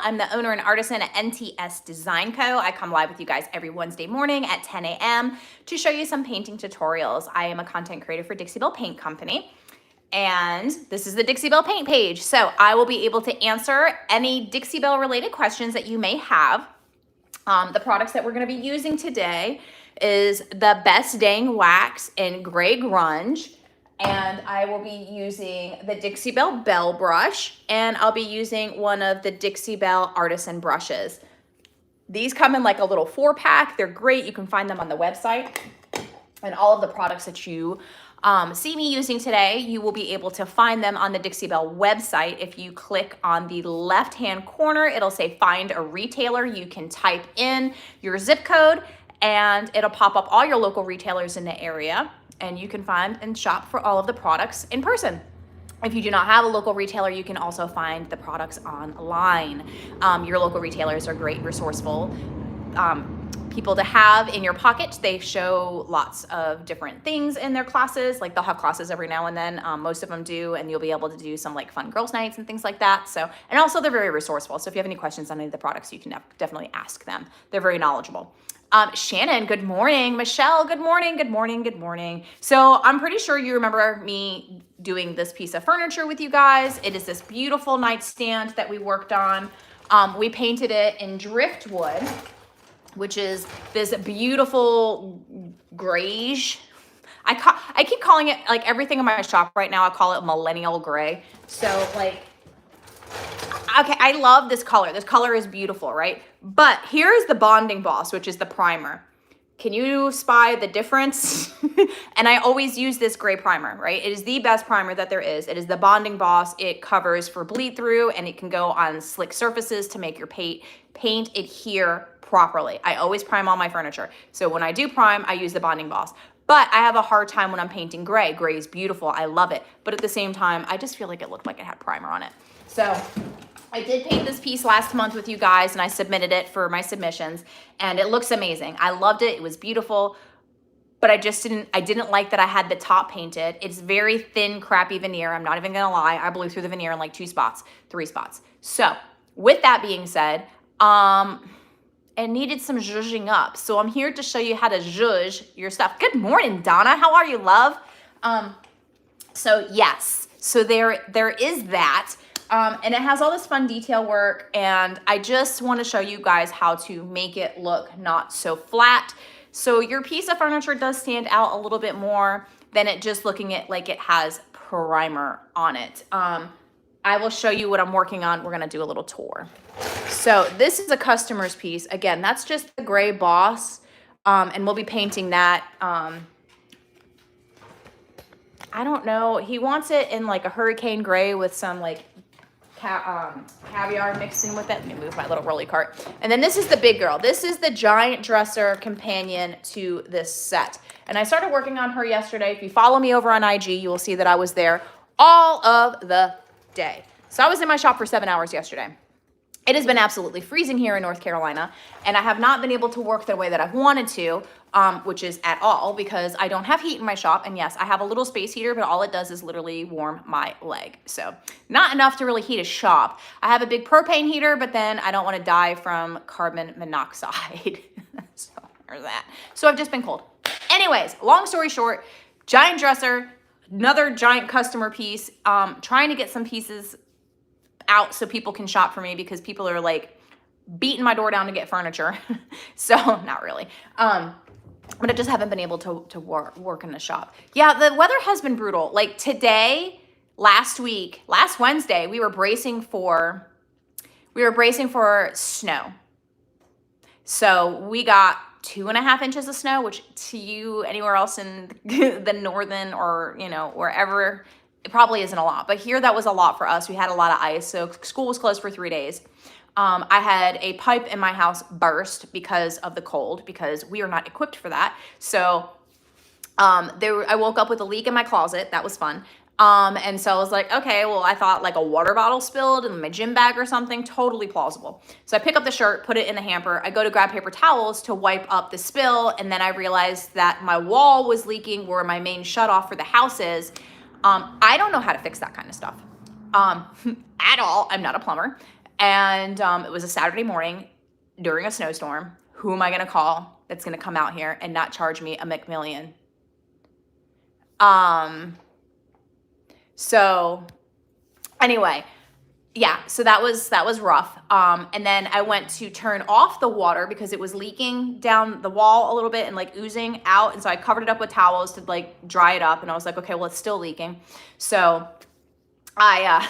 I'm the owner and artisan at NTS Design Co. I come live with you guys every Wednesday morning at 10 a.m. to show you some painting tutorials. I am a content creator for Dixie Belle Paint Company. And this is the Dixie Belle Paint page. So I will be able to answer any Dixie Belle related questions that you may have. The products that we're going to be using today is the Best Dang Wax in Gray Grunge. And I will be using the Dixie Belle Bell Brush, and I'll be using one of the Dixie Belle Artisan brushes. These come in like a little 4-pack. They're great. You can find them on the website. And all of the products that you see me using today, you will be able to find them on the Dixie Belle website. If you click on the left-hand corner, it'll say find a retailer. You can type in your zip code and it'll pop up all your local retailers in the area, and you can find and shop for all of the products in person. If you do not have a local retailer, you can also find the products online. Your local retailers are great, resourceful people to have in your pocket. They show lots of different things in their classes. Like they'll have classes every now and then. Most of them do, and you'll be able to do some like fun girls' nights and things like that. So, and also they're very resourceful. So if you have any questions on any of the products, you can definitely ask them. They're very knowledgeable. Shannon, good morning. Michelle, good morning, good morning, good morning. So I'm pretty sure you remember me doing this piece of furniture with you guys. It is this beautiful nightstand that we worked on. We painted it in driftwood, which is this beautiful grayish. I keep calling it, like everything in my shop right now, I call it millennial gray. So like, okay, I love this color. This color is beautiful, right? But here's the bonding boss, which is the primer. Can you spy the difference? And I always use this gray primer, right? It is the best primer that there is. It is the bonding boss. It covers for bleed through, and it can go on slick surfaces to make your paint adhere properly. I always prime all my furniture. So when I do prime, I use the bonding boss. But I have a hard time when I'm painting gray. Gray is beautiful. I love it. But at the same time, I just feel like it looked like it had primer on it. So I did paint this piece last month with you guys, and I submitted it for my submissions, and it looks amazing. I loved it. It was beautiful, but I didn't like that I had the top painted. It's very thin, crappy veneer. I'm not even gonna lie. I blew through the veneer in like 3 spots. So with that being said, it needed some zhuzhing up. So I'm here to show you how to zhuzh your stuff. Good morning, Donna. How are you, love? So yes, so there is that. And it has all this fun detail work, and I just want to show you guys how to make it look not so flat. So your piece of furniture does stand out a little bit more than it just looking at like it has primer on it. I will show you what I'm working on. We're gonna do a little tour. So this is a customer's piece. Again, that's just the gray boss, and we'll be painting that. I don't know. He wants it in like a hurricane gray with some like caviar mixed in with it. Let me move my little rolly cart. And then this is the big girl. This is the giant dresser companion to this set. And I started working on her yesterday. If you follow me over on IG, you will see that I was there all of the day. So I was in my shop for 7 hours yesterday. It has been absolutely freezing here in North Carolina, and I have not been able to work the way that I've wanted to, which is at all, because I don't have heat in my shop. And yes, I have a little space heater, but all it does is literally warm my leg. So not enough to really heat a shop. I have a big propane heater, but then I don't want to die from carbon monoxide. So there's that. So I've just been cold. Anyways, long story short, giant dresser, another giant customer piece, trying to get some pieces out so people can shop for me, because people are like beating my door down to get furniture. So not really. But I just haven't been able to work in the shop. Yeah, the weather has been brutal. Like today, last Wednesday, we were bracing for snow. So we got 2.5 inches of snow, which to you anywhere else in the northern or, you know, wherever, it probably isn't a lot, but here that was a lot for us. We had a lot of ice, so school was closed for 3 days. I had a pipe in my house burst because of the cold, because we are not equipped for that. So I woke up with a leak in my closet. That was fun. And so I was like, okay, well, I thought like a water bottle spilled in my gym bag or something. Totally plausible. So I pick up the shirt, put it in the hamper. I go to grab paper towels to wipe up the spill. And then I realized that my wall was leaking where my main shutoff for the house is. I don't know how to fix that kind of stuff at all. I'm not a plumber. And it was a Saturday morning during a snowstorm. Who am I gonna call that's gonna come out here and not charge me a McMillion? So anyway, yeah, so that was rough. And then I went to turn off the water because it was leaking down the wall a little bit and like oozing out. And so I covered it up with towels to like dry it up. And I was like, okay, well, it's still leaking. So I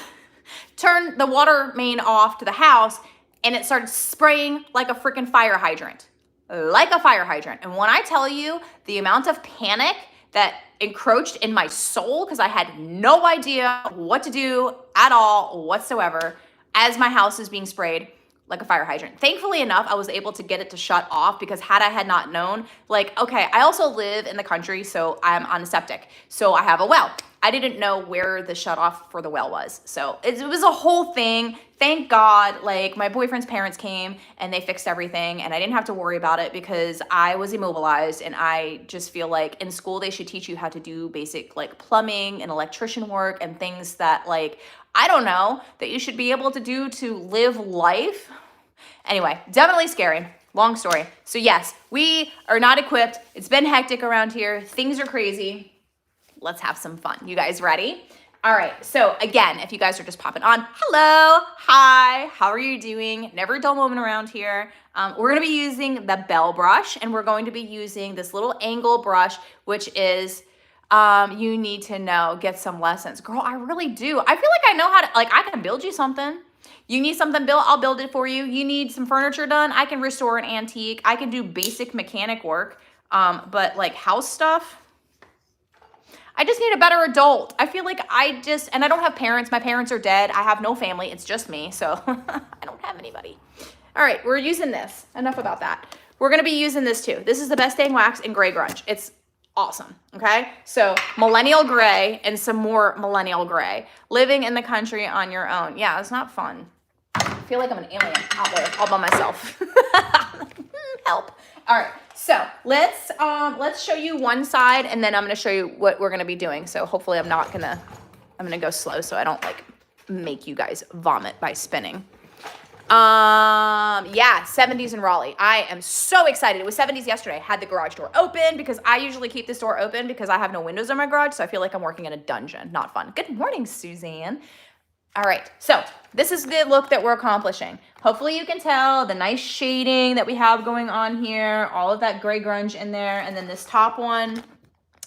turned the water main off to the house, and it started spraying like a freaking fire hydrant. Like a fire hydrant. And when I tell you the amount of panic that encroached in my soul, because I had no idea what to do at all whatsoever as my house is being sprayed like a fire hydrant. Thankfully enough, I was able to get it to shut off, because had I had not known, like, okay, I also live in the country, so I'm on septic. So I have a well. I didn't know where the shut off for the well was. So it was a whole thing. Thank God, like my boyfriend's parents came and they fixed everything, and I didn't have to worry about it because I was immobilized. And I just feel like in school, they should teach you how to do basic like plumbing and electrician work and things that like, I don't know, that you should be able to do to live life. Anyway, definitely scary. Long story. So yes, we are not equipped. It's been hectic around here. Things are crazy. Let's have some fun. You guys ready? All right. So again, if you guys are just popping on, hello, hi, how are you doing? Never a dull moment around here. We're going to be using the Belle brush, and we're going to be using this little angle brush, which is, you need to know, get some lessons. Girl, I really do. I feel like I know how to, like, I can build you something. You need something built, I'll build it for you. You need some furniture done, I can restore an antique. I can do basic mechanic work, but like house stuff, I just need a better adult. I feel like and I don't have parents. My parents are dead. I have no family. It's just me. So I don't have anybody. All right, we're using this. Enough about that. We're going to be using this too. This is the Best Dang Wax in Gray Grunge. It's awesome. Okay. So millennial gray and some more millennial gray. Living in the country on your own. Yeah, it's not fun. I feel like I'm an alien out there all by myself. Help. All right. So let's show you one side, and then I'm going to show you what we're going to be doing. So hopefully I'm going to go slow so I don't like make you guys vomit by spinning. Yeah, 70s in Raleigh. I am so excited. It was 70s yesterday. I had the garage door open because I usually keep this door open because I have no windows in my garage. So I feel like I'm working in a dungeon. Not fun. Good morning, Suzanne. All right, so this is the look that we're accomplishing. Hopefully you can tell the nice shading that we have going on here, all of that gray grunge in there, and then this top one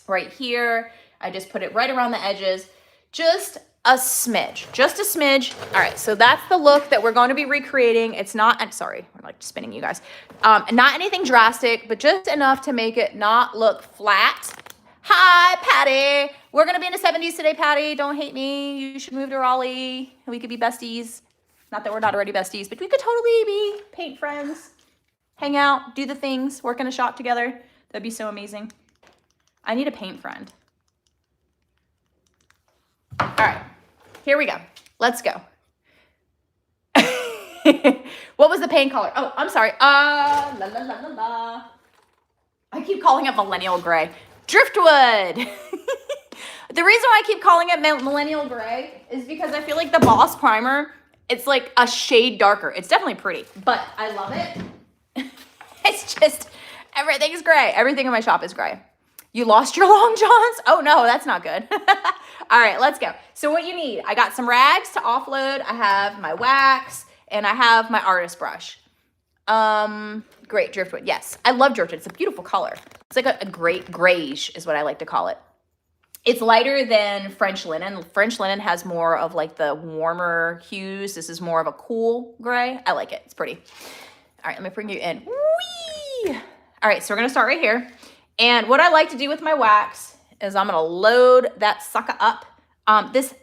right here, I just put it right around the edges, just a smidge. All right, so that's the look that we're going to be recreating. It's not, I'm sorry, I'm like spinning you guys. Not anything drastic, but just enough to make it not look flat. Hi, Patty. We're going to be in the 70s today, Patty. Don't hate me. You should move to Raleigh and we could be besties. Not that we're not already besties, but we could totally be paint friends. Hang out, do the things, work in a shop together. That'd be so amazing. I need a paint friend. All right, here we go. Let's go. What was the paint color? Oh, I'm sorry. La la la la la. I keep calling it millennial gray. Driftwood. The reason why I keep calling it millennial gray is because I feel like the Boss primer, it's like a shade darker. It's definitely pretty, but I love it. It's just, everything's gray. Everything in my shop is gray. You lost your long johns? Oh no, that's not good. All right, let's go. So what you need, I got some rags to offload. I have my wax and I have my artist brush. Great, driftwood. Yes, I love driftwood. It's a beautiful color. It's like a great grayish is what I like to call it. It's lighter than French linen. French linen has more of like the warmer hues. This is more of a cool gray. I like it. It's pretty. All right, let me bring you in. Whee! All right, so we're gonna start right here. And what I like to do with my wax is I'm gonna load that sucker up. This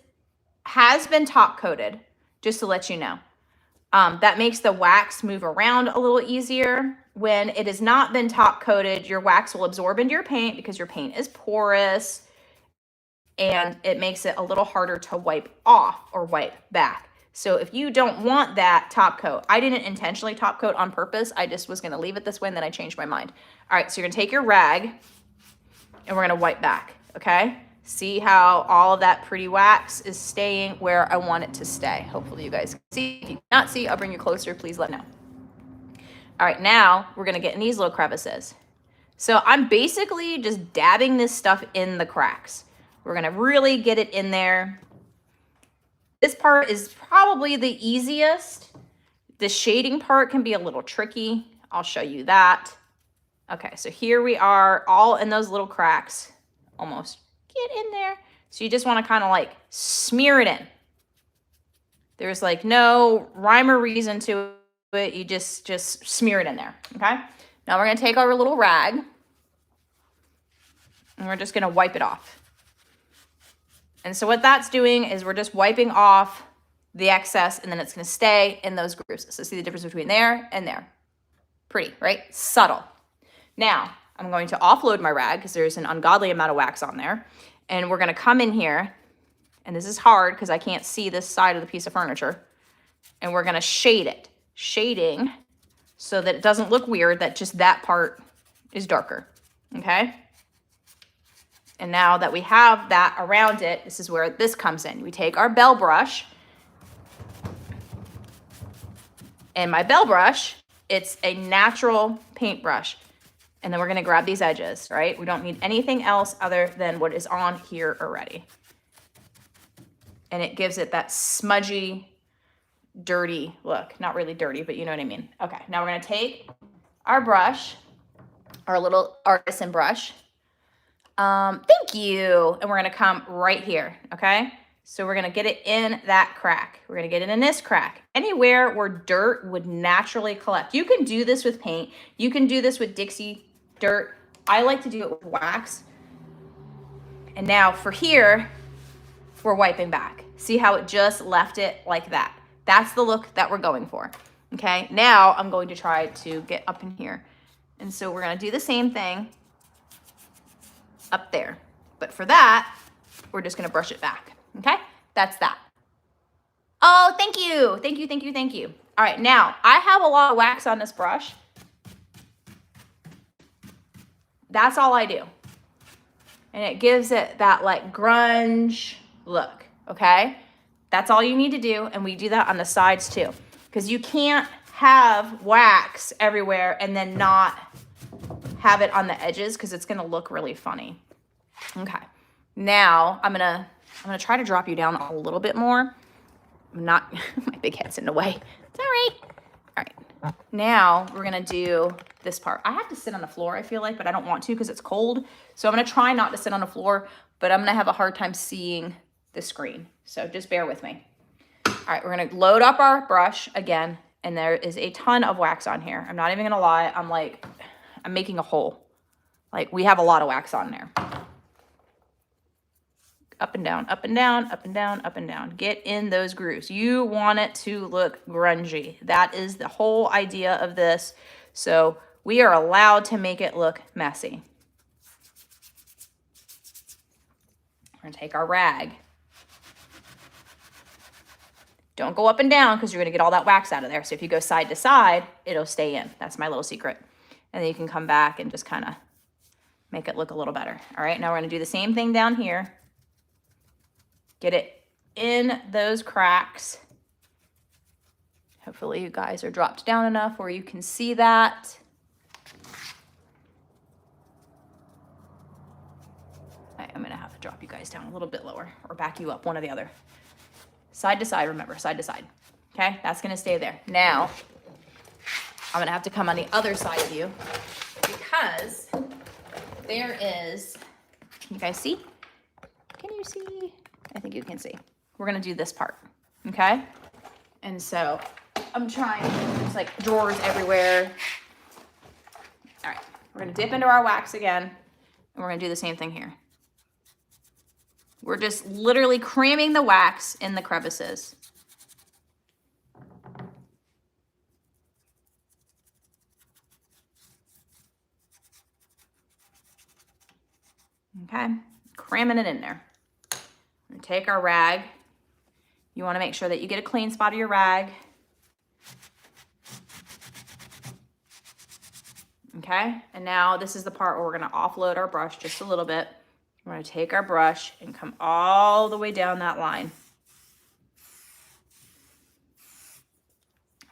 has been top coated, just to let you know. That makes the wax move around a little easier. When it has not been top coated, your wax will absorb into your paint because your paint is porous, and it makes it a little harder to wipe off or wipe back. So if you don't want that top coat, I didn't intentionally top coat on purpose. I just was gonna leave it this way and then I changed my mind. All right, so you're gonna take your rag and we're gonna wipe back, okay? See how all of that pretty wax is staying where I want it to stay. Hopefully you guys can see. If you cannot see, I'll bring you closer. Please let me know. All right, now we're gonna get in these little crevices. So I'm basically just dabbing this stuff in the cracks. We're gonna really get it in there. This part is probably the easiest. The shading part can be a little tricky. I'll show you that. Okay, so here we are, all in those little cracks. Almost. Get in there. So you just want to kind of like smear it in. There's like no rhyme or reason to it. You just smear it in there, okay? Now we're going to take our little rag and we're just going to wipe it off. And so what that's doing is we're just wiping off the excess, and then it's going to stay in those grooves. So see the difference between there and there. Pretty, right? Subtle. Now I'm going to offload my rag because there's an ungodly amount of wax on there. And we're going to come in here, and this is hard because I can't see this side of the piece of furniture. And we're going to shade it. Shading so that it doesn't look weird, that just that part is darker, okay? And now that we have that around it, this is where this comes in. We take our Belle brush, and my Belle brush, it's a natural paintbrush. And then we're gonna grab these edges, right? We don't need anything else other than what is on here already. And it gives it that smudgy, dirty look. Not really dirty, but you know what I mean. Okay, now we're gonna take our brush, our little artisan brush. Thank you. And we're gonna come right here, okay? So we're gonna get it in that crack. We're gonna get it in this crack. Anywhere where dirt would naturally collect. You can do this with paint. You can do this with Dixie dirt. I like to do it with wax. And now for here, we're wiping back. See how it just left it like that? That's the look that we're going for, okay? Now I'm going to try to get up in here. And so we're gonna do the same thing up there. But for that, we're just gonna brush it back, okay? That's that. Oh, thank you. Thank you, thank you, thank you. All right, now I have a lot of wax on this brush. That's all I do. And it gives it that like grunge look, okay? That's all you need to do. And we do that on the sides too, because you can't have wax everywhere and then not have it on the edges because it's gonna look really funny. Okay, now I'm gonna try to drop you down a little bit more. I'm not, my big head's in the way. It's all right. All right, now we're gonna do this part. I have to sit on the floor, I feel like, but I don't want to because it's cold. So I'm gonna try not to sit on the floor, but I'm gonna have a hard time seeing the screen. So just bear with me. All right, we're gonna load up our brush again, and there is a ton of wax on here. I'm not even gonna lie, I'm making a hole. Like, we have a lot of wax on there. Up and down, up and down, up and down, up and down. Get in those grooves. You want it to look grungy. That is the whole idea of this. So we are allowed to make it look messy. We're gonna take our rag. Don't go up and down because you're gonna get all that wax out of there. So if you go side to side, it'll stay in. That's my little secret. And then you can come back and just kind of make it look a little better. All right, now we're gonna do the same thing down here. Get it in those cracks. Hopefully you guys are dropped down enough where you can see that. I'm gonna have to drop you guys down a little bit lower or back you up, one or the other. Side to side, remember, side to side. Okay, that's gonna stay there. Now, I'm gonna have to come on the other side of you because there is, can you guys see? Can you see? I think you can see. We're gonna do this part, okay? And so I'm trying, there's like drawers everywhere. All right, we're gonna dip into our wax again, and we're gonna do the same thing here. We're just literally cramming the wax in the crevices. Okay, cramming it in there. And take our rag. You want to make sure that you get a clean spot of your rag. Okay, and now this is the part where we're going to offload our brush just a little bit. We're gonna take our brush and come all the way down that line.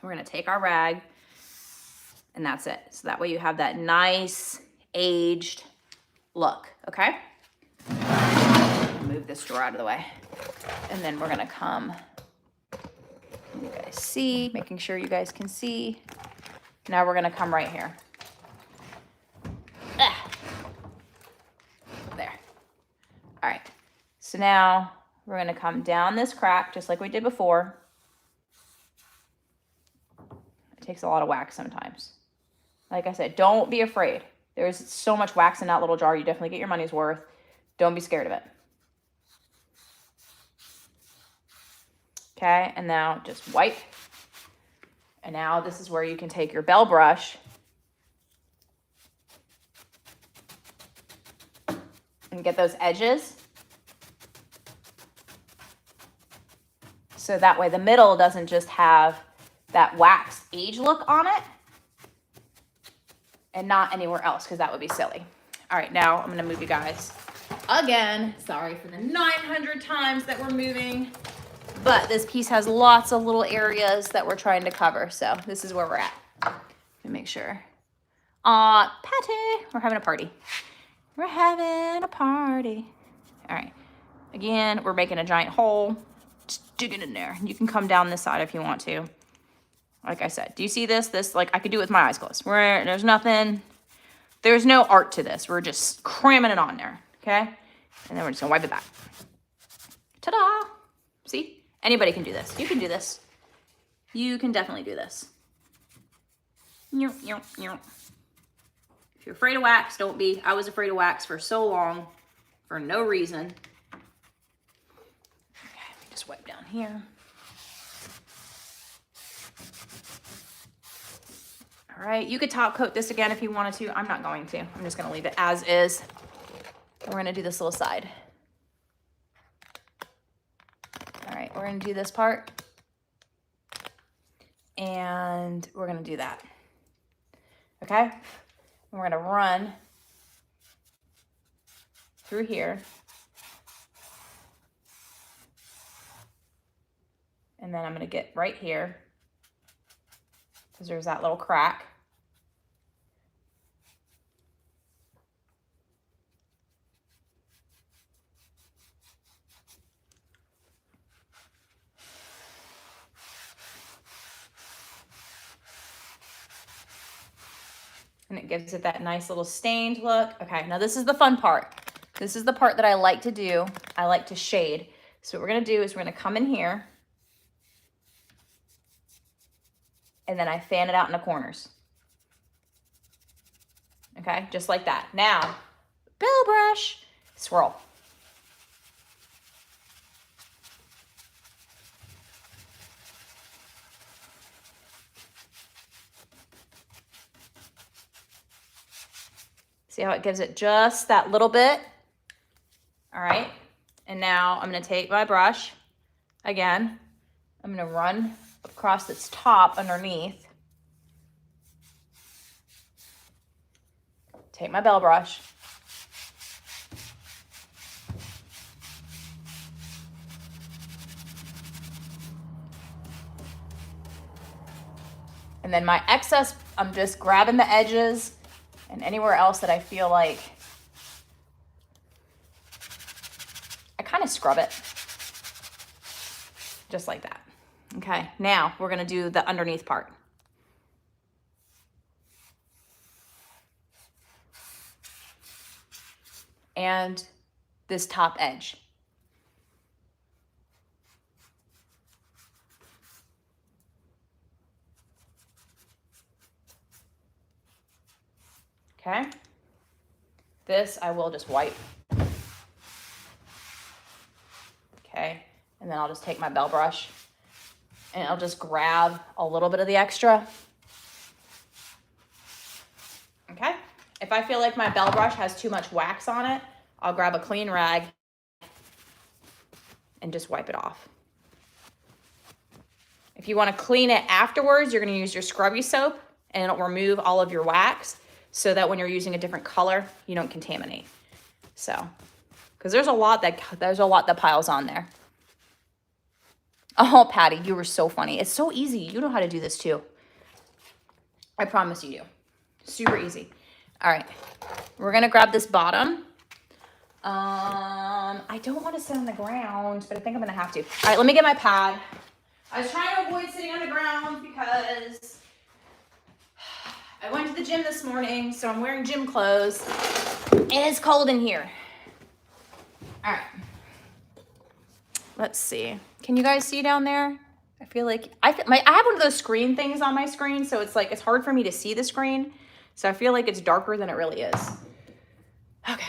We're gonna take our rag, and that's it. So that way you have that nice aged look, okay? Move this drawer out of the way. And then we're gonna come, you guys see, making sure you guys can see. Now we're gonna come right here. There. All right, so now we're gonna come down this crack just like we did before. It takes a lot of wax sometimes. Like I said, don't be afraid. There's so much wax in that little jar. You definitely get your money's worth. Don't be scared of it. Okay, and now just wipe. And now this is where you can take your Belle brush and get those edges. So that way the middle doesn't just have that wax age look on it and not anywhere else, because that would be silly. All right, now I'm gonna move you guys again. Sorry for the 900 times that we're moving, but this piece has lots of little areas that we're trying to cover. So this is where we're at. Let me make sure. Patty, we're having a party. We're having a party. All right, again, we're making a giant hole. Just dig it in there. You can come down this side if you want to. Like I said, do you see this? This, like, I could do it with my eyes closed. There's nothing, there's no art to this. We're just cramming it on there, okay? And then we're just gonna wipe it back. Ta-da! See? Anybody can do this. You can do this. You can definitely do this. If you're afraid of wax, don't be. I was afraid of wax for so long for no reason. Okay, let me just wipe down here. All right, you could top coat this again if you wanted to. I'm not going to. I'm just gonna leave it as is. We're gonna do this little side. All right, we're gonna do this part. And we're gonna do that. Okay? And we're gonna run through here. And then I'm gonna get right here, because there's that little crack. And it gives it that nice little stained look. Okay, now this is the fun part. This is the part that I like to do. I like to shade. So what we're gonna do is we're gonna come in here, and then I fan it out in the corners. Okay, just like that. Now, Belle brush, swirl. See how it gives it just that little bit? All right, and now I'm gonna take my brush, again, I'm gonna run across its top underneath. Take my Belle brush. And then my excess, I'm just grabbing the edges and anywhere else that I feel like, I kind of scrub it. Just like that. Okay, now we're gonna do the underneath part. And this top edge. Okay, this I will just wipe. Okay, and then I'll just take my Belle brush and I'll just grab a little bit of the extra. Okay, if I feel like my Belle brush has too much wax on it, I'll grab a clean rag and just wipe it off. If you want to clean it afterwards, you're going to use your scrubby soap and it'll remove all of your wax, so that when you're using a different color, you don't contaminate. So because there's a lot that piles on there. Oh, Patty, you were so funny. It's so easy. You know how to do this too. I promise you do. Super easy. All right, we're gonna grab this bottom. I don't want to sit on the ground, but I think I'm gonna have to. All right, let me get my pad. I was trying to avoid sitting on the ground because I went to the gym this morning, so I'm wearing gym clothes. And it's cold in here. All right. Let's see. Can you guys see down there? I feel like I have one of those screen things on my screen, so it's like it's hard for me to see the screen. So I feel like it's darker than it really is. Okay.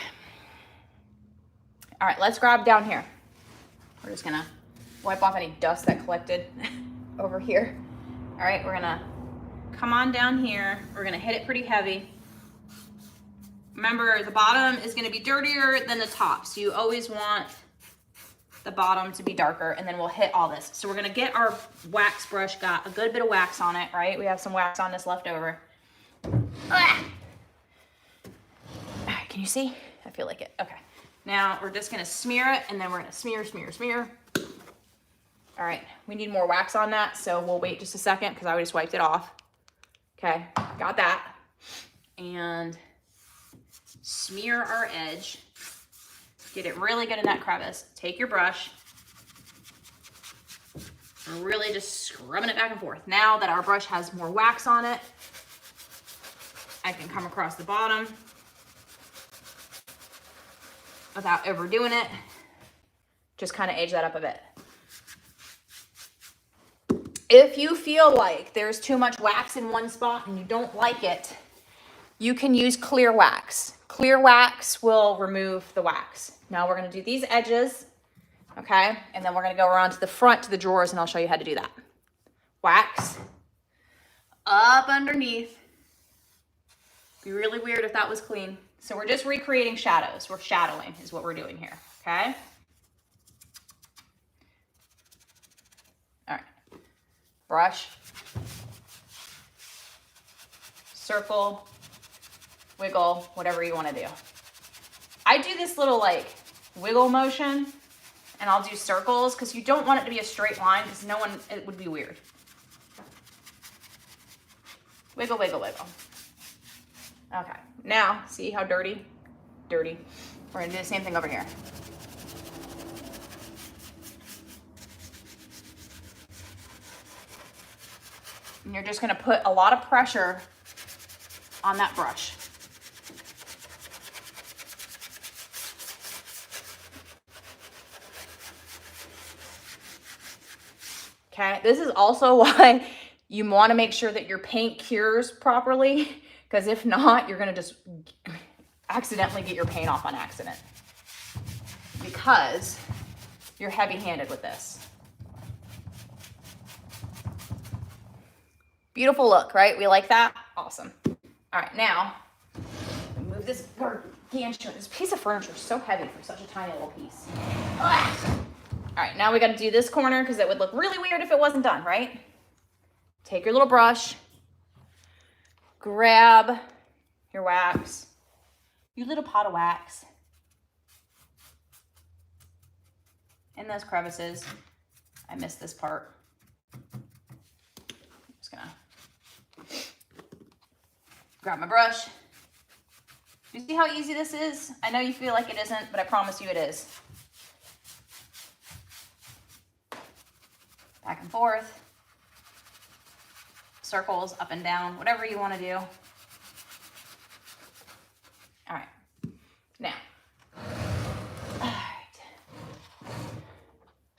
All right, let's grab down here. We're just gonna wipe off any dust that collected over here. All right, we're gonna come on down here. We're gonna hit it pretty heavy. Remember, the bottom is gonna be dirtier than the top, so you always want the bottom to be darker, and then we'll hit all this. So we're gonna get our wax brush, got a good bit of wax on it, right? We have some wax on this left over. Ah! All right, can you see? I feel like it, okay. Now we're just gonna smear it, and then we're gonna smear, smear, smear. All right, we need more wax on that, so we'll wait just a second because I just wiped it off. Okay, got that. And smear our edge. Get it really good in that crevice. Take your brush and really just scrubbing it back and forth. Now that our brush has more wax on it, I can come across the bottom without overdoing it. Just kind of age that up a bit. If you feel like there's too much wax in one spot and you don't like it, you can use clear wax. Clear wax will remove the wax. Now we're gonna do these edges, okay? And then we're gonna go around to the front to the drawers, and I'll show you how to do that. Wax up underneath. Be really weird if that was clean. So we're just recreating shadows. We're shadowing is what we're doing here, okay? All right, brush, circle, wiggle, whatever you want to do. I do this little like wiggle motion, and I'll do circles because you don't want it to be a straight line because it would be weird. Wiggle, wiggle, wiggle. Okay, now see how dirty? Dirty. We're gonna do the same thing over here. And you're just gonna put a lot of pressure on that brush. Okay, this is also why you want to make sure that your paint cures properly, because if not, you're going to just accidentally get your paint off on accident because you're heavy-handed with this. Beautiful look, right? We like that? Awesome. All right, now move this gargantuan. This piece of furniture is so heavy for such a tiny little piece. Ugh. All right, now we got to do this corner because it would look really weird if it wasn't done, right? Take your little brush, grab your wax, your little pot of wax in those crevices. I missed this part. I'm just gonna grab my brush. Do you see how easy this is? I know you feel like it isn't, but I promise you it is. Back and forth, circles up and down, whatever you want to do. All right, now, all right.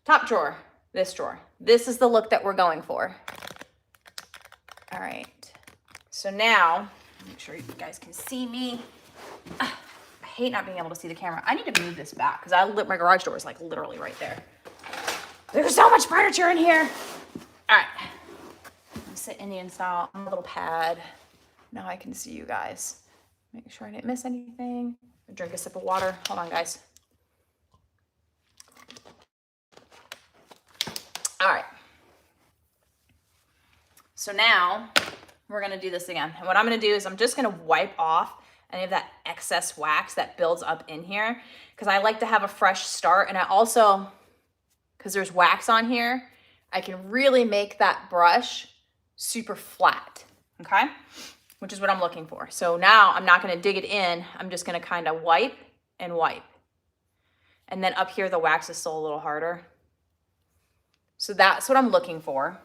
Top drawer, this drawer. This is the look that we're going for. All right, so now, make sure you guys can see me. I hate not being able to see the camera. I need to move this back because my garage door is like literally right there. There's so much furniture in here. All right, I'm sit Indian style on a little pad. Now I can see you guys. Make sure I didn't miss anything. Drink a sip of water. Hold on, guys. All right. So now we're gonna do this again. And what I'm gonna do is I'm just gonna wipe off any of that excess wax that builds up in here, because I like to have a fresh start. And I also, because there's wax on here, I can really make that brush super flat, okay? Which is what I'm looking for. So now I'm not gonna dig it in, I'm just gonna kind of wipe and wipe. And then up here, the wax is still a little harder. So that's what I'm looking for.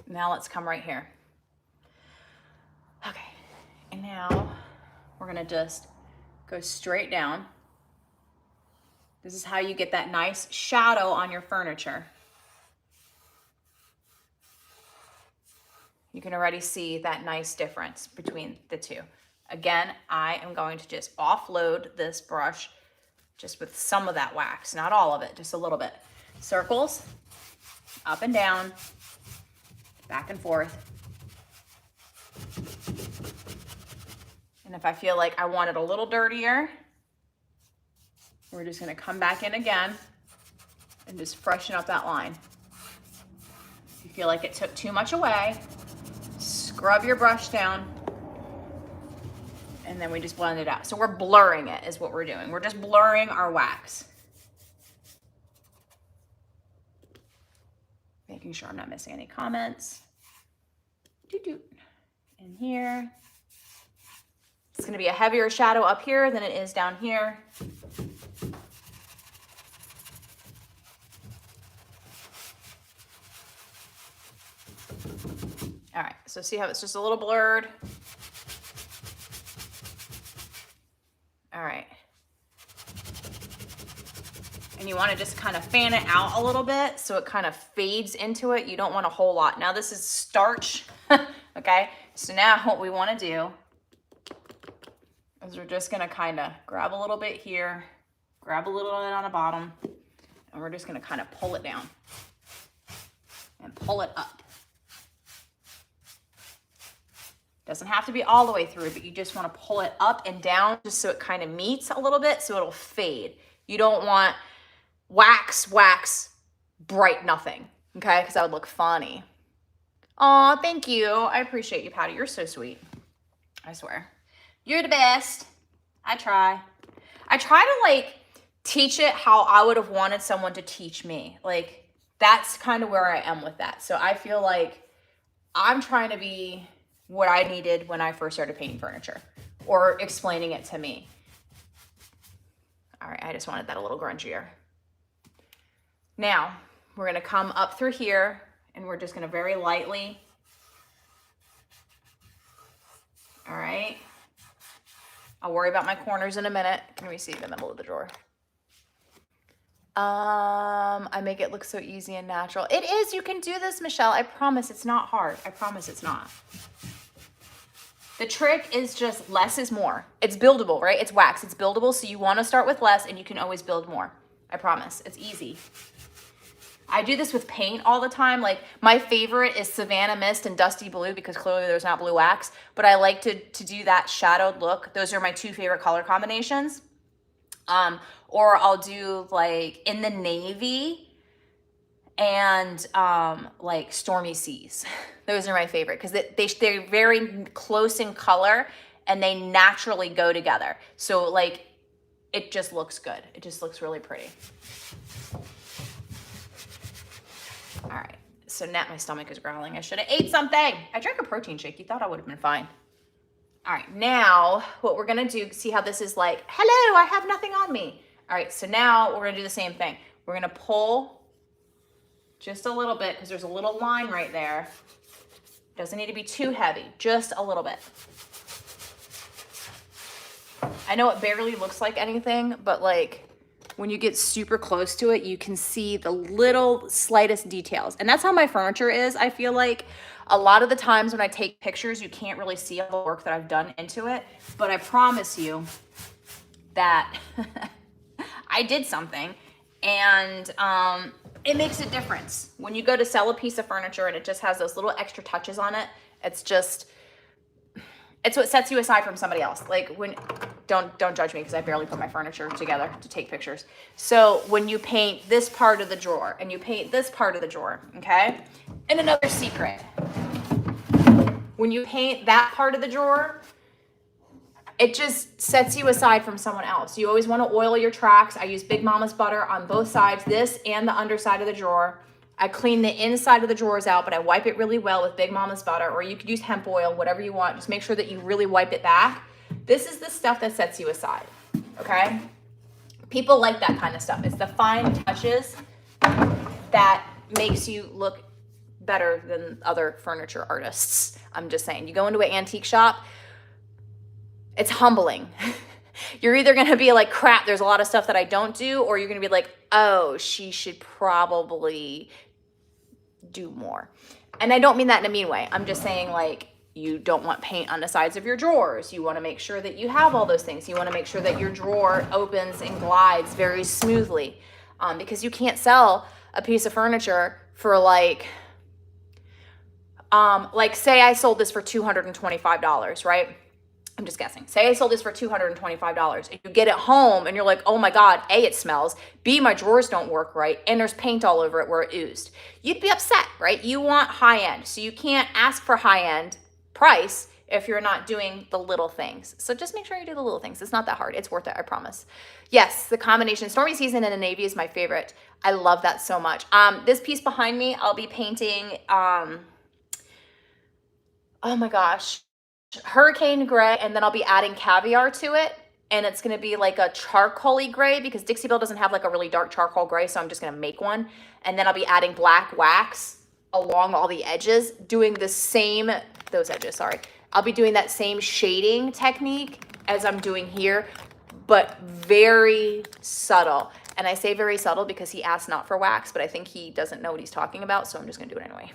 Now let's come right here. Okay, and now we're gonna just go straight down. This is how you get that nice shadow on your furniture. You can already see that nice difference between the two. Again, I am going to just offload this brush just with some of that wax, not all of it, just a little bit. Circles, up and down, back and forth. And if I feel like I want it a little dirtier, we're just gonna come back in again and just freshen up that line. If you feel like it took too much away, scrub your brush down, and then we just blend it out. So we're blurring it is what we're doing. We're just blurring our wax. Making sure I'm not missing any comments. In here. It's gonna be a heavier shadow up here than it is down here. All right, so see how it's just a little blurred? All right. And you want to just kind of fan it out a little bit so it kind of fades into it. You don't want a whole lot. Now this is starch, okay? So now what we want to do is we're just going to kind of grab a little bit here, grab a little bit on the bottom, and we're just going to kind of pull it down and pull it up. Doesn't have to be all the way through, but you just want to pull it up and down just so it kind of meets a little bit so it'll fade. You don't want wax, bright nothing, okay? Because that would look funny. Aw, thank you. I appreciate you, Patty. You're so sweet. I swear. You're the best. I try. I try to like teach it how I would have wanted someone to teach me. Like that's kind of where I am with that. So I feel like I'm trying to be what I needed when I first started painting furniture or explaining it to me. All right, I just wanted that a little grungier. Now, we're gonna come up through here and we're just gonna very lightly, all right? I'll worry about my corners in a minute. Can we see the middle of the drawer? I make it look so easy and natural. It is, you can do this, Michelle. I promise it's not hard. I promise it's not. The trick is just less is more. It's buildable, right? It's wax, it's buildable. So you wanna start with less and you can always build more. I promise, it's easy. I do this with paint all the time. Like my favorite is Savannah Mist and Dusty Blue because clearly there's not blue wax, but I like to do that shadowed look. Those are my two favorite color combinations. Or I'll do like in the navy and like Stormy Seas. Those are my favorite because they're very close in color and they naturally go together. So like it just looks good. It just looks really pretty. All right, so now my stomach is growling. I should have ate something. I drank a protein shake. You thought I would have been fine. All right, now what we're gonna do, see how this is like, hello, I have nothing on me. All right, so now we're gonna do the same thing. We're gonna pull just a little bit because there's a little line right there. Doesn't need to be too heavy, just a little bit. I know it barely looks like anything, but like when you get super close to it, you can see the little slightest details. And that's how my furniture is. I feel like a lot of the times when I take pictures, you can't really see all the work that I've done into it, but I promise you that I did something and it makes a difference. When you go to sell a piece of furniture and it just has those little extra touches on it, it's what sets you aside from somebody else. Like when, don't judge me because I barely put my furniture together to take pictures. So when you paint this part of the drawer and you paint this part of the drawer, okay? And another secret, when you paint that part of the drawer, it just sets you aside from someone else. You always want to oil your tracks. I use Big Mama's butter on both sides, this and the underside of the drawer. I clean the inside of the drawers out, but I wipe it really well with Big Mama's butter, or you could use hemp oil, whatever you want. Just make sure that you really wipe it back. This is the stuff that sets you aside, okay? People like that kind of stuff. It's the fine touches that makes you look better than other furniture artists. I'm just saying, you go into an antique shop, it's humbling. You're either gonna be like, crap, there's a lot of stuff that I don't do, or you're gonna be like, oh, she should probably do more. And I don't mean that in a mean way. I'm just saying, like, you don't want paint on the sides of your drawers. You wanna make sure that you have all those things. You wanna make sure that your drawer opens and glides very smoothly, because you can't sell a piece of furniture for like say I sold this for $225, right? I'm just guessing. Say I sold this for $225 and you get it home and you're like, oh my God, A, it smells, B, my drawers don't work right, and there's paint all over it where it oozed. You'd be upset, right? You want high end. So you can't ask for high end price if you're not doing the little things. So just make sure you do the little things. It's not that hard. It's worth it, I promise. Yes, the combination Stormy Season and a navy is my favorite. I love that so much. This piece behind me, I'll be painting, oh my gosh, Hurricane Gray, and then I'll be adding Caviar to it, and it's gonna be like a charcoal-y gray because Dixie Belle doesn't have like a really dark charcoal gray, so I'm just gonna make one. And then I'll be adding black wax along all the edges, doing the same, those edges, sorry. I'll be doing that same shading technique as I'm doing here, but very subtle. And I say very subtle because he asked not for wax, but I think he doesn't know what he's talking about, so I'm just gonna do it anyway.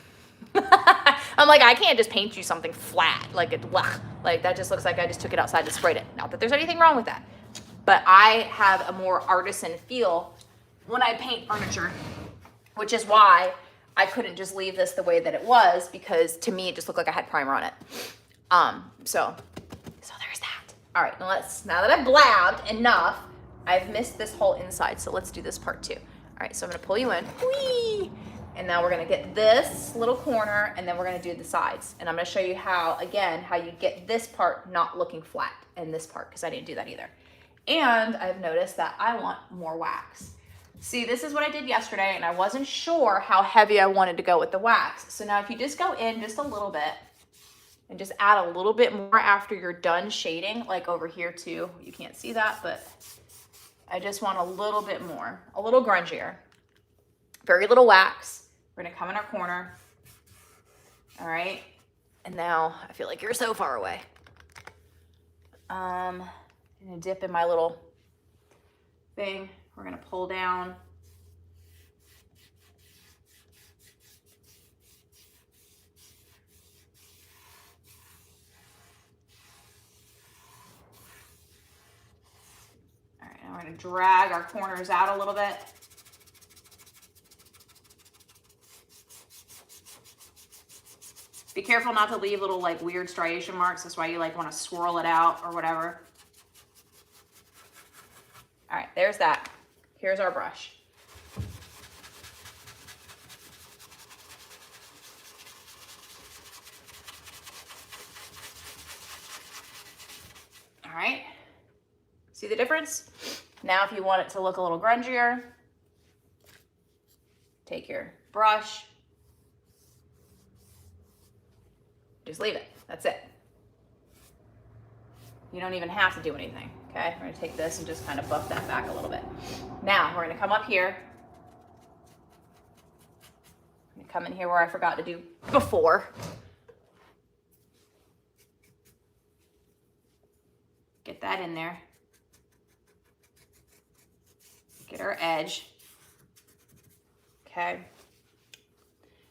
I'm like, I can't just paint you something flat, like that just looks like I just took it outside and sprayed it. Not that there's anything wrong with that, but I have a more artisan feel when I paint furniture, which is why I couldn't just leave this the way that it was, because to me it just looked like I had primer on it. So there's that. All right, now that I've blabbed enough, I've missed this whole inside, so let's do this part too. All right, so I'm gonna pull you in. Whee! And now we're gonna get this little corner, and then we're gonna do the sides. And I'm gonna show you how you get this part not looking flat in this part, because I didn't do that either. And I've noticed that I want more wax. See, this is what I did yesterday, and I wasn't sure how heavy I wanted to go with the wax. So now if you just go in just a little bit, and just add a little bit more after you're done shading, like over here too. You can't see that, but I just want a little bit more, a little grungier. Very little wax. We're gonna come in our corner. All right. And now I feel like you're so far away. I'm gonna dip in my little thing. We're gonna pull down. All right, now we're gonna drag our corners out a little bit. Be careful not to leave little like weird striation marks. That's why you like want to swirl it out or whatever. All right, there's that. Here's our brush. All right, see the difference? Now if you want it to look a little grungier, take your brush, just leave it. That's it. You don't even have to do anything, okay? We're gonna take this and just kind of buff that back a little bit. Now, we're gonna come up here. I'm gonna come in here where I forgot to do before. Get that in there. Get our edge, okay?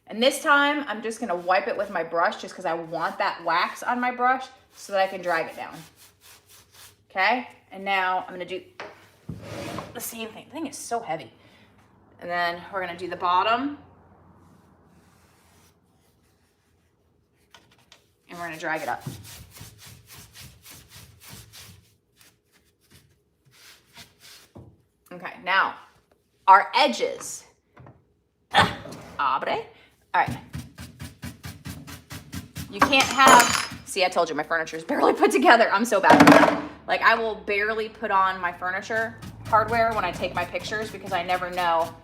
And this time, I'm just gonna wipe it with my brush just because I want that wax on my brush so that I can drag it down. Okay? And now I'm gonna do the same thing. The thing is so heavy. And then we're gonna do the bottom. And we're gonna drag it up. Okay, now our edges. Abre. All right. You can't have, see, I told you my furniture is barely put together. I'm so bad at that. Like, I will barely put on my furniture hardware when I take my pictures because I never know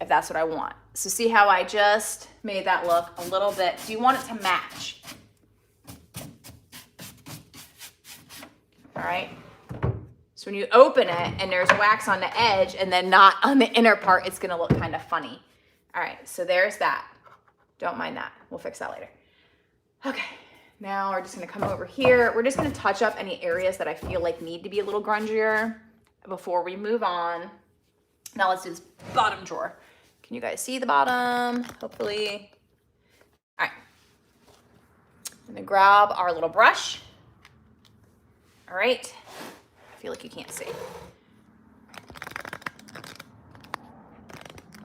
if that's what I want. So see how I just made that look a little bit. Do you want it to match? All right. So when you open it and there's wax on the edge and then not on the inner part, it's gonna look kind of funny. All right, so there's that. Don't mind that. We'll fix that later. Okay, now we're just gonna come over here. We're just gonna touch up any areas that I feel like need to be a little grungier before we move on. Now let's do this bottom drawer. Can you guys see the bottom? Hopefully. All right, I'm gonna grab our little brush. All right, I feel like you can't see.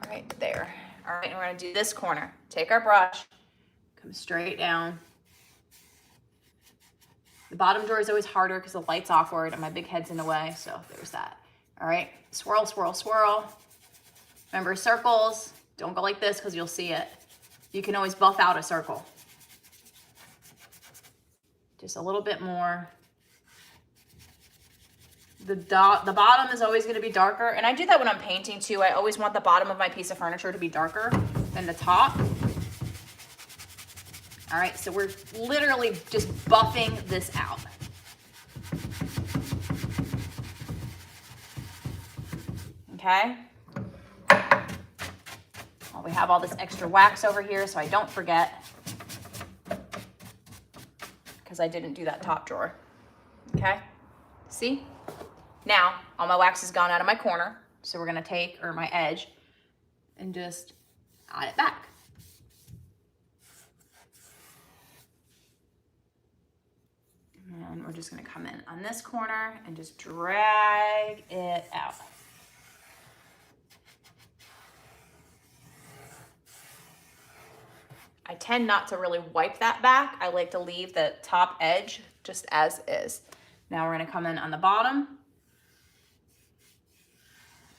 All right, there. All right, and we're gonna do this corner. Take our brush, come straight down. The bottom drawer is always harder because the light's awkward and my big head's in the way, so there's that. All right, swirl, swirl, swirl. Remember, circles, don't go like this because you'll see it. You can always buff out a circle. Just a little bit more. The bottom is always going to be darker, and I do that when I'm painting too. I always want the bottom of my piece of furniture to be darker than the top. All right, so we're literally just buffing this out. Okay. Well, we have all this extra wax over here, so I don't forget, because I didn't do that top drawer. Okay, see? Now, all my wax is gone out of my corner, so we're gonna take, or my edge, and just add it back. And we're just gonna come in on this corner and just drag it out. I tend not to really wipe that back. I like to leave the top edge just as is. Now we're gonna come in on the bottom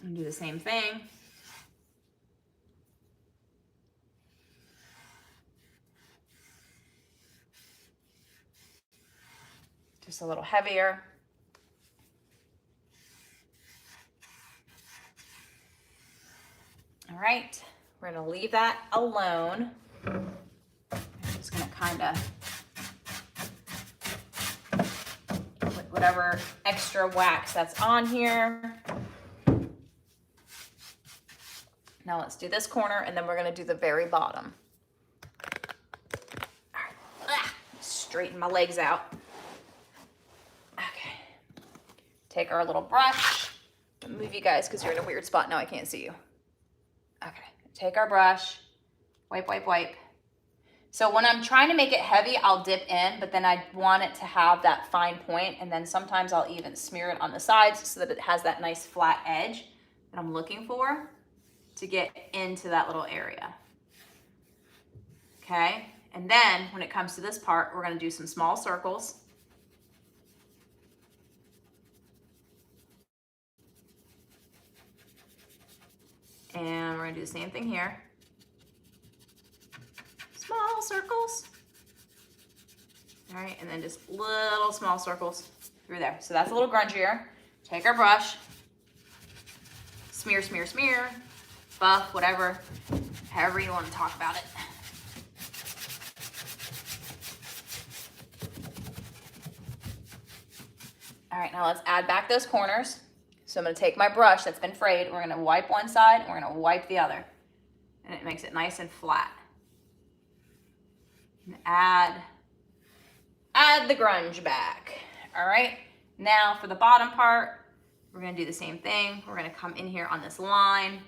and do the same thing. Just a little heavier. All right, we're gonna leave that alone. I'm just gonna kind of put whatever extra wax that's on here. Now let's do this corner, and then we're gonna do the very bottom. All right. Straighten my legs out. Okay. Take our little brush. I'll move you guys because you're in a weird spot now. I can't see you. Okay. Take our brush. Wipe, wipe, wipe. So when I'm trying to make it heavy, I'll dip in, but then I want it to have that fine point, and then sometimes I'll even smear it on the sides so that it has that nice flat edge that I'm looking for to get into that little area. Okay, and then when it comes to this part, we're gonna do some small circles. And we're gonna do the same thing here. Small circles. All right, and then just little small circles through there. So that's a little grungier. Take our brush, smear, smear, smear, buff, whatever, however you want to talk about it. All right, now let's add back those corners. So I'm gonna take my brush that's been frayed, we're gonna wipe one side, and we're gonna wipe the other. And it makes it nice and flat. And add the grunge back. All right, now for the bottom part, we're gonna do the same thing. We're gonna come in here on this line,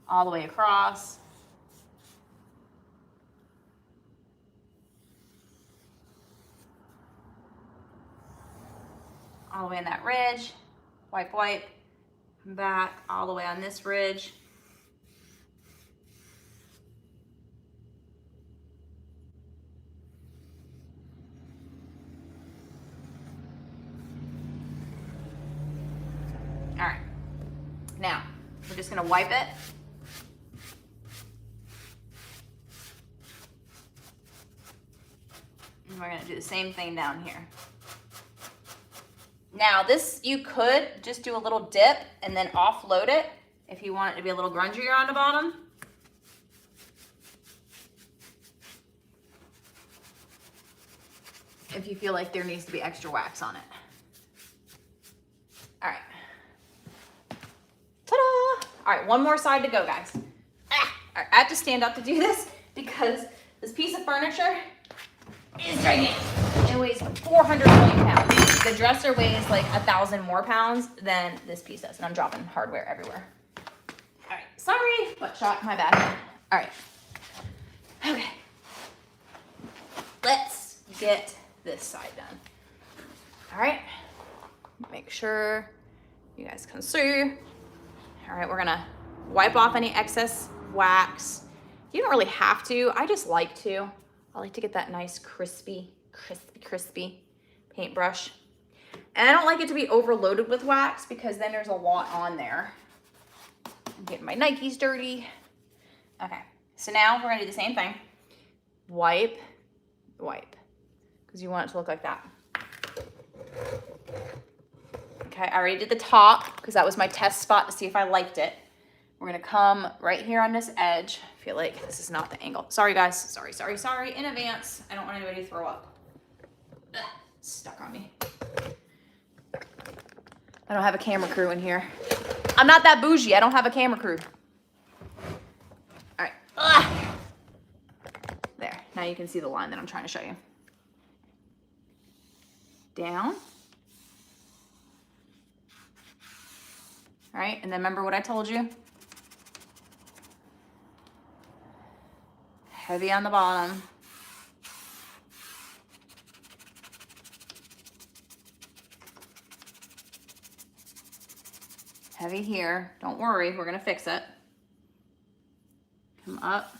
all the way across. All the way in that ridge, wipe, wipe, come back all the way on this ridge. All right, now we're just gonna wipe it. And we're gonna do the same thing down here. Now this, you could just do a little dip and then offload it if you want it to be a little grungier on the bottom. If you feel like there needs to be extra wax on it. All right. Ta-da! All right, one more side to go, guys. All right, I have to stand up to do this because this piece of furniture is gigantic. It weighs 400 million pounds. The dresser weighs like 1,000 more pounds than this piece does, and I'm dropping hardware everywhere. All right, sorry, butt shot, my bad. All right, okay. Let's get this side done. All right, make sure you guys can see. All right, we're gonna wipe off any excess wax. You don't really have to, I just like to. I like to get that nice crispy paintbrush. And I don't like it to be overloaded with wax because then there's a lot on there. I'm getting my Nikes dirty. Okay, so now we're gonna do the same thing. Wipe, because you want it to look like that. Okay, I already did the top because that was my test spot to see if I liked it. We're gonna come right here on this edge. I feel like this is not the angle. Sorry guys, sorry in advance. I don't want anybody to throw up. Ugh, stuck on me. I don't have a camera crew in here. I'm not that bougie, I don't have a camera crew. All right, ugh. There, now you can see the line that I'm trying to show you. Down. All right, and then remember what I told you? Heavy on the bottom. Heavy here. Don't worry, we're gonna fix it. Come up.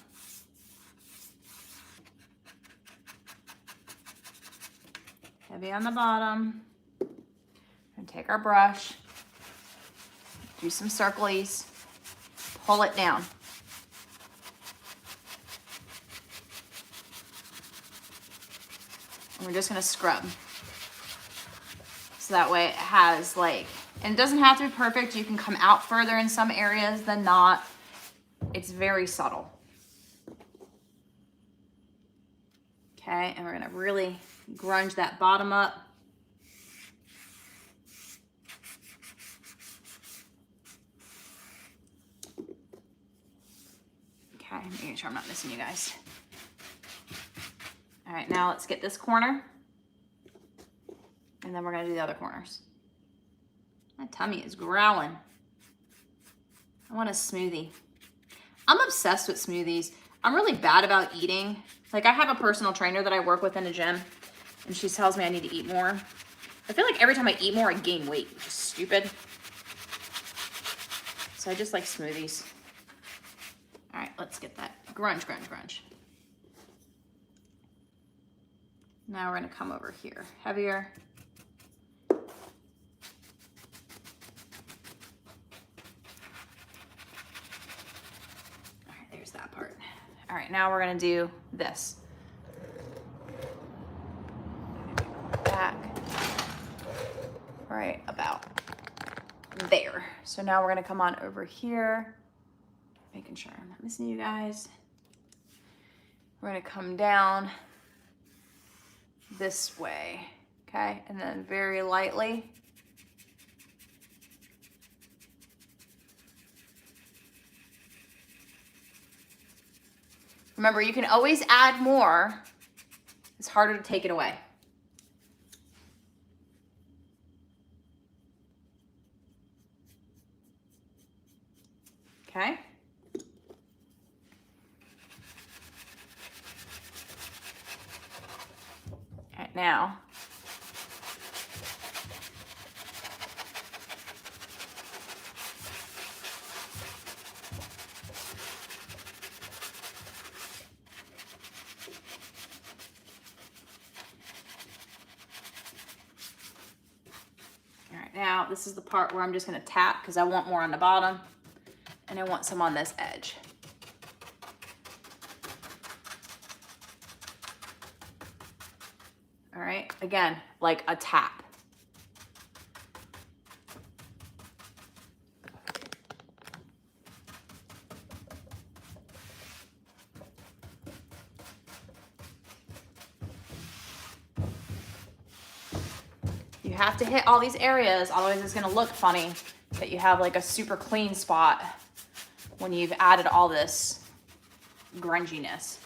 Heavy on the bottom. And take our brush. Do some circles. Pull it down. And we're just gonna scrub. So that way it has like, and it doesn't have to be perfect. You can come out further in some areas than not. It's very subtle. Okay, and we're gonna really grunge that bottom up. Okay, making sure I'm not missing you guys. All right, now let's get this corner. And then we're gonna do the other corners. My tummy is growling. I want a smoothie. I'm obsessed with smoothies. I'm really bad about eating. Like I have a personal trainer that I work with in the gym and she tells me I need to eat more. I feel like every time I eat more, I gain weight, which is stupid. So I just like smoothies. All right, let's get that grunge. Now we're gonna come over here, heavier. All right, there's that part. All right, now we're gonna do this. Back, right about there. So now we're gonna come on over here, making sure I'm not missing you guys. We're gonna come down this way, okay? And then very lightly. Remember, you can always add more. It's harder to take it away. Okay? All right, now. All right, now this is the part where I'm just gonna tap because I want more on the bottom and I want some on this edge. Again, like a tap. You have to hit all these areas, otherwise it's gonna look funny that you have like a super clean spot when you've added all this grunginess.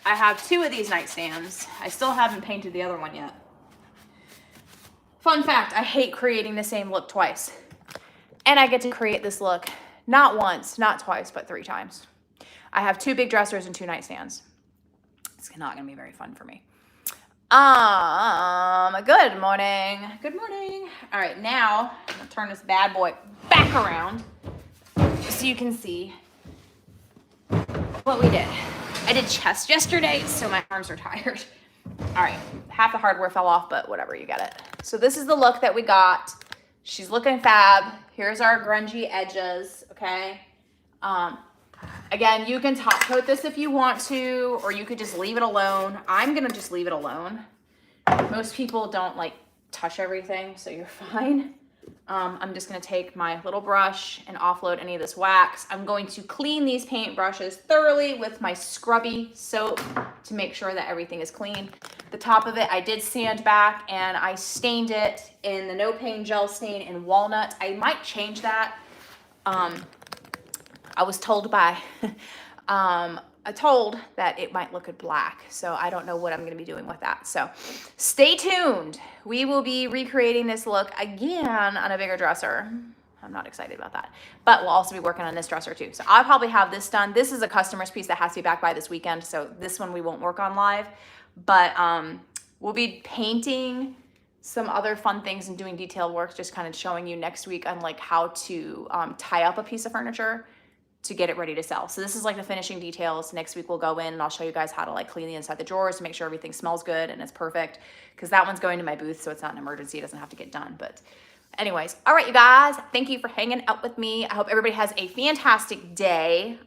I have 2 of these nightstands. I still haven't painted the other one yet. Fun fact, I hate creating the same look twice. And I get to create this look not once, not twice, but 3 times. I have 2 big dressers and 2 nightstands. It's not gonna be very fun for me. Good morning. Good morning. All right, now I'm gonna turn this bad boy back around so you can see what we did. I did chest yesterday, so my arms are tired. All right, half the hardware fell off, but whatever, you get it. So this is the look that we got. She's looking fab. Here's our grungy edges, okay? Again, you can top coat this if you want to, or you could just leave it alone. I'm gonna just leave it alone. Most people don't like touch everything, so you're fine. I'm just gonna take my little brush and offload any of this wax. I'm going to clean these paint brushes thoroughly with my scrubby soap to make sure that everything is clean. The top of it, I did sand back and I stained it in the No Pain Gel Stain in Walnut. I might change that. I was told by, that it might look black. So I don't know what I'm gonna be doing with that. So stay tuned. We will be recreating this look again on a bigger dresser. I'm not excited about that, but we'll also be working on this dresser too. So I'll probably have this done. This is a customer's piece that has to be back by this weekend. So this one we won't work on live, but we'll be painting some other fun things and doing detailed work, just kind of showing you next week on like how to tie up a piece of furniture to get it ready to sell. So this is like the finishing details. Next week we'll go in and I'll show you guys how to like clean the inside the drawers to make sure everything smells good and it's perfect, because that one's going to my booth, so it's not an emergency. It doesn't have to get done. But anyways, all right, you guys, thank you for hanging out with me. I hope everybody has a fantastic day.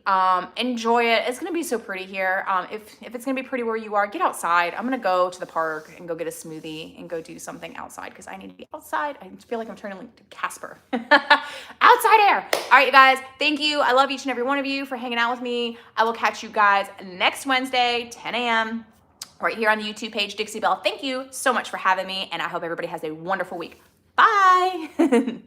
Enjoy it. It's gonna be so pretty here. If it's gonna be pretty where you are, get outside. I'm gonna go to the park and go get a smoothie and go do something outside because I need to be outside. I feel like I'm turning into Casper. Outside air. All right, you guys, thank you. I love each and every one of you for hanging out with me. I will catch you guys next Wednesday, 10 a.m. right here on the YouTube page, Dixie Belle. Thank you so much for having me, and I hope everybody has a wonderful week. Bye.